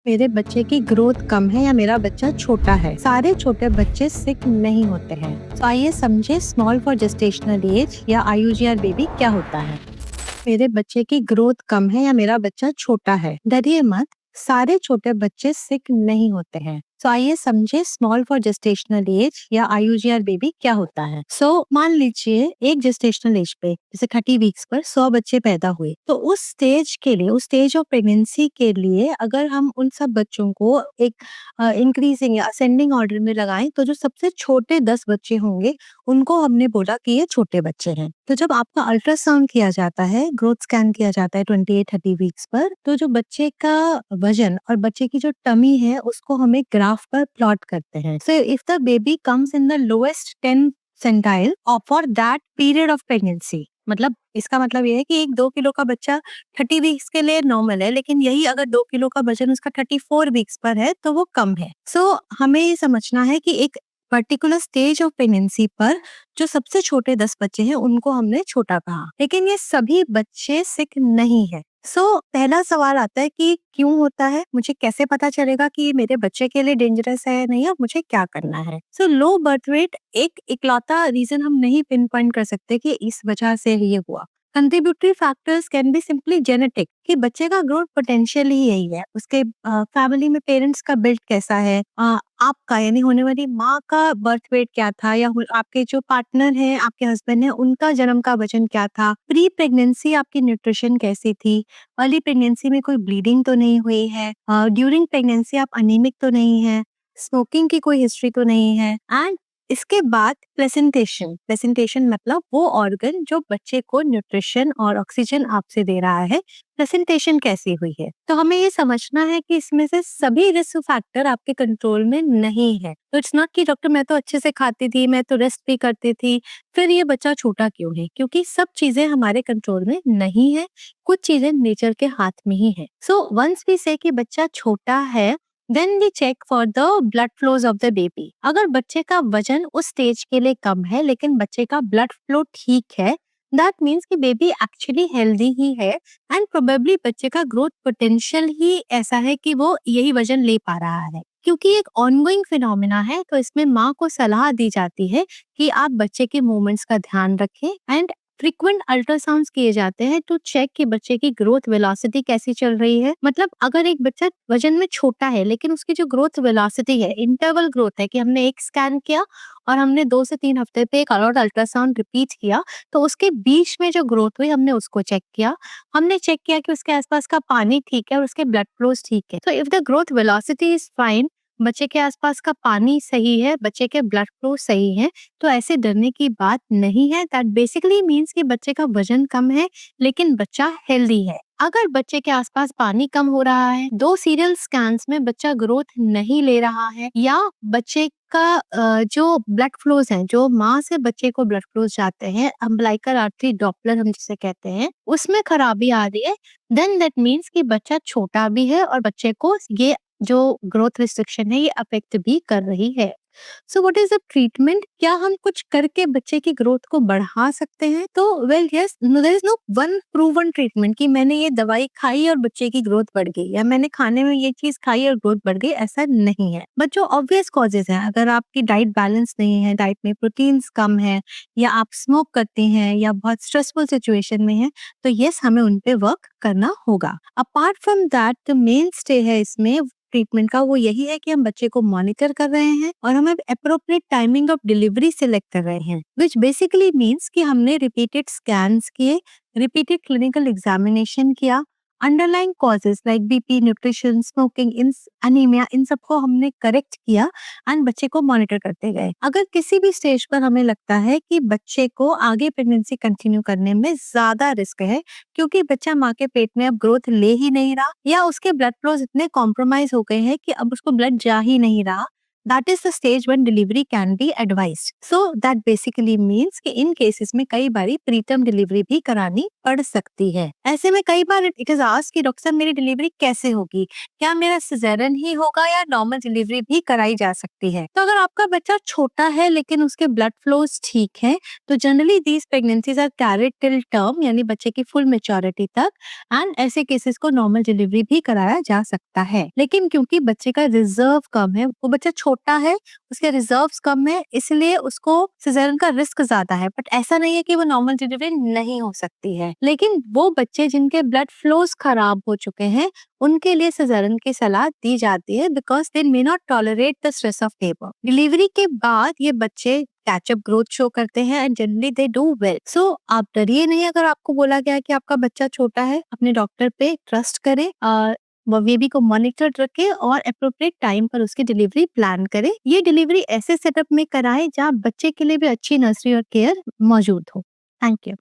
मेरे बच्चे की ग्रोथ कम है या मेरा बच्चा छोटा है। सारे छोटे बच्चे सिक नहीं होते हैं। तो आइए समझे स्मॉल फॉर जेस्टेशनल एज या IUGR बेबी क्या होता है। मेरे बच्चे की ग्रोथ कम है या मेरा बच्चा छोटा है, डरिए मत। सारे छोटे बच्चे सिक नहीं होते हैं। तो आइए समझे स्मॉल फॉर जेस्टेशनल एज या IUGR बेबी क्या होता है। मान लीजिए एक जेस्टेशनल एज पे जैसे 30 वीक्स पर 100 बच्चे पैदा हुए, तो उस स्टेज के लिए, उस स्टेज ऑफ प्रेगनेंसी के लिए अगर हम उन सब बच्चों को एक इंक्रीजिंग या असेंडिंग ऑर्डर में लगाएं, तो जो सबसे छोटे 10 बच्चे होंगे उनको हमने बोला कि ये छोटे बच्चे हैं। तो जब आपका अल्ट्रासाउंड किया जाता है, ग्रोथ स्कैन किया जाता है 28-30 वीक्स पर, तो जो बच्चे का वजन और बच्चे की जो टमी है उसको हम एक ग्राफ पर प्लॉट करते हैं। So if the baby comes in the lowest 10 centile for that period of pregnancy, मतलब इसका मतलब ये है कि एक 2 किलो का बच्चा 30 वीक्स के लिए नॉर्मल है, लेकिन यही अगर 2 किलो का वजन उसका 34 वीक्स पर है तो वो कम है। हमें ये समझना है कि एक पर्टिकुलर स्टेज ऑफ प्रेगनेंसी पर जो सबसे छोटे 10 बच्चे हैं उनको हमने छोटा कहा, लेकिन ये सभी बच्चे सिक नहीं है। पहला सवाल आता है कि क्यों होता है, मुझे कैसे पता चलेगा कि ये मेरे बच्चे के लिए डेंजरस है या नहीं, और मुझे क्या करना है। लो बर्थ वेट एक इकलौता रीजन हम नहीं पिन पॉइंट कर सकते कि इस वजह से ये हुआ। Contributory factors can be simply genetic, कि बच्चे का ग्रोथ पोटेंशियल ही यही है, उसके फैमिली में पेरेंट्स का बिल्ड कैसा है, आपका यानी होने वाली माँ का बर्थ वेट क्या था, या आपके जो पार्टनर है, आपके हस्बैंड है, उनका जन्म का वजन क्या था, प्री प्रेगनेंसी आपकी न्यूट्रिशन कैसी थी, अर्ली प्रेगनेंसी में कोई ब्लीडिंग तो नहीं हुई है, ड्यूरिंग प्रेगनेंसी आप अनीमिक तो नहीं है, स्मोकिंग की कोई हिस्ट्री तो नहीं है, एंड इसके बाद प्लेसेंटेशन। प्लेसेंटेशन मतलब वो ऑर्गन जो बच्चे को न्यूट्रिशन और ऑक्सीजन आपसे दे रहा है, प्रेजेंटेशन कैसी हुई है। तो हमें ये समझना है कि इसमें से सभी रिस्क फैक्टर आपके कंट्रोल में नहीं है। तो इट्स नॉट कि डॉक्टर मैं तो अच्छे से खाती थी, मैं तो रेस्ट भी करती थी, फिर ये बच्चा छोटा क्यों है, क्योंकि सब चीजें हमारे कंट्रोल में नहीं है, कुछ चीजें नेचर के हाथ में ही है। वंस वी से कि बच्चा छोटा है, then we check for the blood flows of the baby. अगर बच्चे का वजन उस स्टेज के लिए कम है लेकिन बच्चे का ब्लड फ्लो ठीक है, दैट मीन्स कि बेबी एक्चुअली हेल्दी ही है, एंड प्रोबेबली बच्चे का ग्रोथ पोटेंशियल ही ऐसा है कि वो यही वजन ले पा रहा है। क्योंकि एक ऑनगोइंग फिनोमिना है, तो इसमें माँ को सलाह दी जाती है कि आप बच्चे के मूवमेंट्स का ध्यान रखें, एंड फ्रीक्वेंट अल्ट्रासाउंड्स किए जाते हैं टू चेक कि बच्चे की ग्रोथ वेलोसिटी कैसी चल रही है। मतलब अगर एक बच्चा वजन में छोटा है लेकिन उसकी जो ग्रोथ वेलोसिटी है, इंटरवल ग्रोथ है, कि हमने एक स्कैन किया और हमने 2 से 3 हफ्ते पे एक और अल्ट्रासाउंड रिपीट किया, तो उसके बीच में जो ग्रोथ हुई हमने उसको चेक किया। हमने चेक किया कि उसके आसपास का पानी ठीक है और उसके ब्लड फ्लोज ठीक है। तो if the growth velocity is fine, बच्चे के आसपास का पानी सही है, बच्चे के ब्लड फ्लो सही है, तो ऐसे डरने की बात नहीं है। दैट बेसिकली मीन्स कि बच्चे का वजन कम है लेकिन बच्चा हेल्दी है। अगर बच्चे के आसपास पानी कम हो रहा है, 2 सीरियल स्कैन्स में बच्चा ग्रोथ नहीं ले रहा है, या बच्चे का जो ब्लड फ्लोज हैं, जो माँ से बच्चे को ब्लड फ्लोज जाते हैं, अम्बिलिकल आर्टरी डॉपलर हम जिसे कहते हैं, उसमें खराबी आ रही है, देन दैट मीन्स कि बच्चा छोटा भी है और बच्चे को ये जो ग्रोथ रिस्ट्रिक्शन है ये अफेक्ट भी कर रही है। What is the treatment? क्या हम कुछ करके बच्चे की ग्रोथ को बढ़ा सकते हैं? तो well yes, there is no one proven treatment कि मैंने ये दवाई खाई और बच्चे की ग्रोथ बढ़ गई, या मैंने खाने में ये चीज खाई और ग्रोथ बढ़ गई, ऐसा नहीं है। बट जो ऑब्वियस कॉजेज हैं, अगर आपकी डाइट बैलेंस नहीं है, डाइट में प्रोटीन्स कम है, या आप स्मोक करते हैं, या बहुत स्ट्रेसफुल सिचुएशन में है, तो यस हमें उन पे वर्क करना होगा। Apart from that, the main stay है इसमें ट्रीटमेंट का, वो यही है कि हम बच्चे को मॉनिटर कर रहे हैं और हम appropriate timing of delivery select कर रहे हैं, विच बेसिकली मीन्स कि हमने रिपीटेड स्कैन्स किए, रिपीटेड क्लिनिकल एग्जामिनेशन किया, underlying causes like BP, nutrition, smoking, इन अनीमिया, इन सबको हमने करेक्ट किया एंड बच्चे को मॉनिटर करते गए। अगर किसी भी स्टेज पर हमें लगता है कि बच्चे को आगे प्रेगनेंसी कंटिन्यू करने में ज्यादा रिस्क है, क्योंकि बच्चा माँ के पेट में अब ग्रोथ ले ही नहीं रहा, या उसके ब्लड फ्लोज इतने कॉम्प्रोमाइज हो गए हैं कि अब उसको ब्लड जा ही नहीं रहा, that is the stage when delivery can be advised. So that basically means कि इन केसेस में कई बारी प्रीटर्म डिलीवरी भी करानी पड़ सकती है। ऐसे में कई बार इट इज आस्क्ड कि डॉक्टर साहब मेरी डिलीवरी कैसे होगी? क्या मेरा सिज़ेरियन ही होगा या नॉर्मल डिलीवरी भी कराई जा सकती है? तो अगर आपका बच्चा छोटा है लेकिन उसके ब्लड फ्लोज ठीक हैं, तो generally these pregnancies are carried till term, यानी बच्चे की फुल मैच्योरिटी तक, एंड ऐसे केसेस को नॉर्मल डिलीवरी भी कराया जा सकता है। लेकिन क्योंकि बच्चे का रिजर्व कम है, वो बच्चा छोटा है, उसके रिजर्व्स कम है, इसलिए उसको सिज़ेरियन का रिस्क ज्यादा है। बट ऐसा नहीं है कि वो नॉर्मल डिलीवरी नहीं हो सकती है। लेकिन वो बच्चे जिनके ब्लड फ्लोज खराब हो चुके हैं, उनके लिए सिज़ेरियन की सलाह दी जाती है, because they may not tolerate the stress of labour. Delivery के बाद ये बच्चे कैचअप ग्रोथ शो करते हैं and generally they do well. So आप डरिए नहीं अगर आपको बोला गया कि आपका बच्चा छोटा है, अपने डॉक्टर पे ट्रस्ट करें, बेबी को मॉनिटर रखें और अप्रोप्रिएट टाइम पर उसकी डिलीवरी प्लान करें। ये डिलीवरी ऐसे सेटअप में कराएं जहाँ बच्चे के लिए भी अच्छी नर्सरी और केयर मौजूद हो। Thank you.